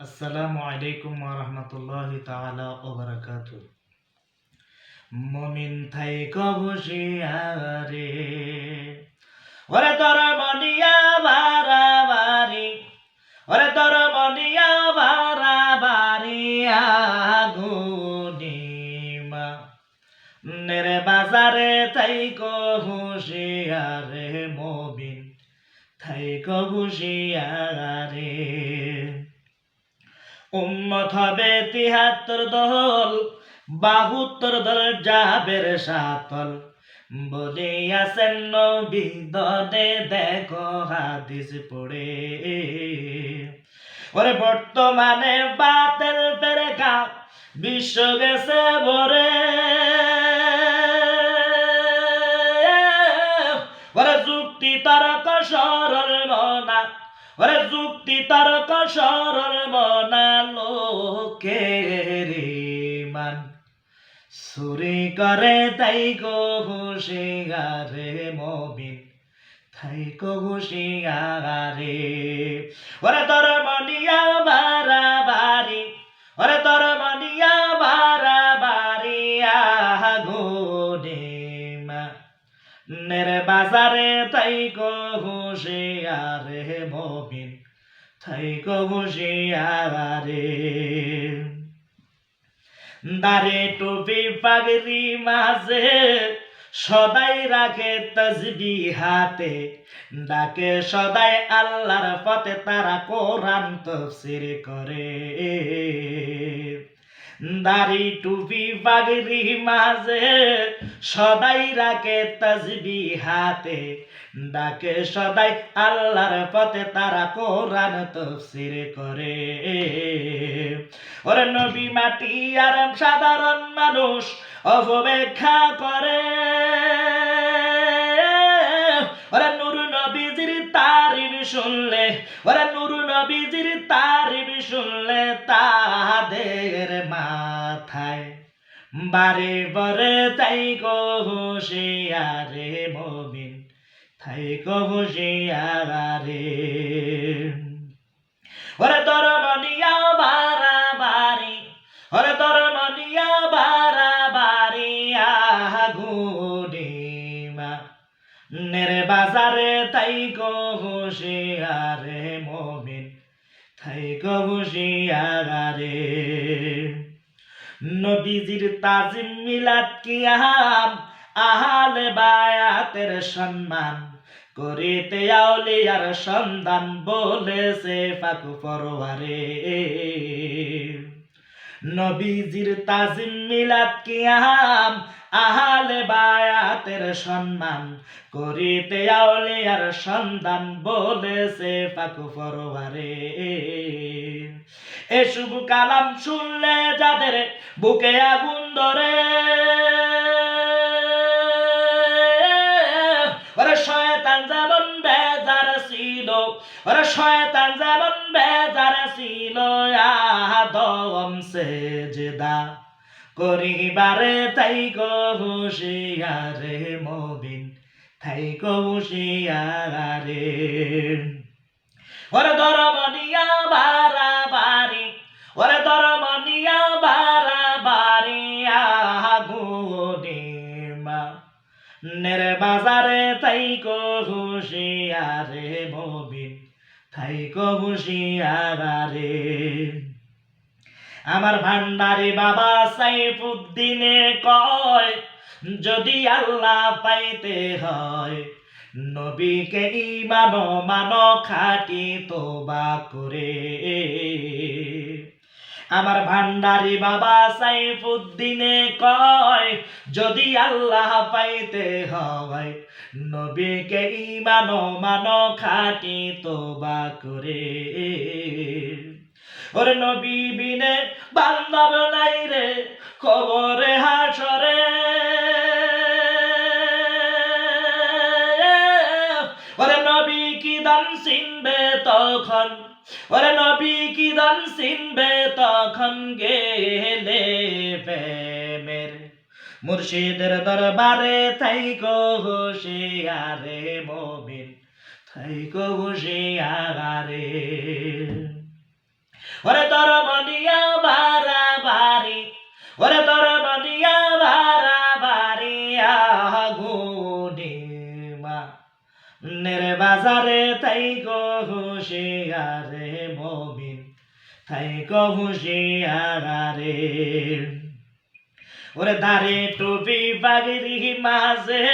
আসসালামু আলাইকুম ওয়া রাহমাতুল্লাহি তাআলা ওয়া বারাকাতুহু। মুমিন থাইকা হুঁশিয়ারে, ওরে তোর মনিয়া বাড়াবাড়ি, ওরে তোর মনিয়া বাড়াবাড়ি আগুনিমা নেরে বাজারে থাইকা হুঁশিয়ারে মুমিন থাইকা হুঁশিয়ারে। উম্মত হবে ৭৩ দল, ৭২ দল যাবের সাতল, বলিয়াছেন নবী দলে দেখো হাদিস পড়ে। ওরে বর্তমানে বাতেল ফেরেকা বিশ্ব গেছে ভরে, ওরে যুক্তি তর্ক সরল মনা, ওরে যুক্তি তর্ক সরল মনা লোকের মান চুরি করে তাই গো হুঁশিয়ারে মুমিন তাই গো হুঁশিয়ারে। ওরে তোর মনিয়া বাড়াবাড়ি, ওরে তোর মনিয়া বাড়াবাড়ি আগুনিমা নের বাজারে তাই গো হুঁশিয়ারে মুমিন তাই গো হুঁশিয়ারে। দাড়ি টুপি পাগড়ি মাঝে সদাই রাখে তসবিহ হাতে, ডাকে সদাই আল্লাহর পথে তারা কোরআন তাফসীর করে। দাড়ি টুপি পাগড়ি মাঝে সদাই রাখে তসবিহ হাতে, ডাকে সদাই আল্লাহর পথে তারা কোরআন তাফসীর করে। ওরে নবী মাটি আর সাধারণ মানুষ অপব্যাখ্যা করে, ওরে নূর নবীজির তারিফ শুনলে, ওরে নূর নবীজির তারিফ শুনলে তাদের মাথায় বারে বারে তাই গো হুঁশিয়ারে মুমিন তাই গো হুঁশিয়ারে। ওরে তোর মনিয়া বাড়াবাড়ি, ওরে তোর মনিয়া বাড়াবাড়ি আগুনিমা নেরে বাজারে তাই গো হুঁশিয়ারে মুমিন তাই গো হুঁশিয়ারে। নবীজির তাজিম মিলাদ কিয়াম আহলে বায়াতের সম্মান করিতে আউলিয়ার সন্ধান বলেছে পাক পরওয়ারে। নবীজির তাজিম মিলাদ কিয়াম আহলে বায়াতের সম্মান করিতে আউলিয়ার সন্ধান বলেছে পাক পরওয়ারে। এ শুভ কালাম শুনলে যাদের বুকে আগুন ধরে, ওরে শয়তান যেমন বেজার ছিল, ওরে শয়তান যেমন বেজার ছিল আদম সেজদা করিবারে তাই গো হুঁশিয়ারে মুমিন তাই গো হুঁশিয়ারে। ওরে তোর মনিয়া বাড়াবাড়ি, ওরে তোর মনিয়া বাড়াবাড়ি আগুনিমা নেরে বাজারে তাই গো হুঁশিয়ারে মুমিন তাই গো হুঁশিয়ারে। আমার ভান্ডারি বাবা সাইফুদ্দিনে কয়, যদি আল্লাহ পাইতে হয় নবীকে ইমানো মানো খাটি তোবা করে। আমার ভান্ডারি বাবা সাইফুদ্দিনে কয়, যদি আল্লাহ পাইতে হয় নবীকে ইমানো মানো খাটি তোবা করে। ওরে নবী বিনে বান্ধব নাই রে কবরে হাসরে, ওরে নবী কি দান চিনবে তখন, ওরে নবী কি দান চিনবে তখন গেলে প্রেমের মুর্শিদের দরবারে তাই গো হুঁশিয়ারে মুমিন তাই গো হুঁশিয়ারে। ওরে তোর মনিয়া বাড়াবাড়ি ওরে তোর মনিয়া বাড়াবাড়ি আগুনে মা নেরে বাজারে তাই গো হুশিয়ারে মমিন তাই গো হুশিয়ারে ওরে দারে টুপি বাগরি মাঝে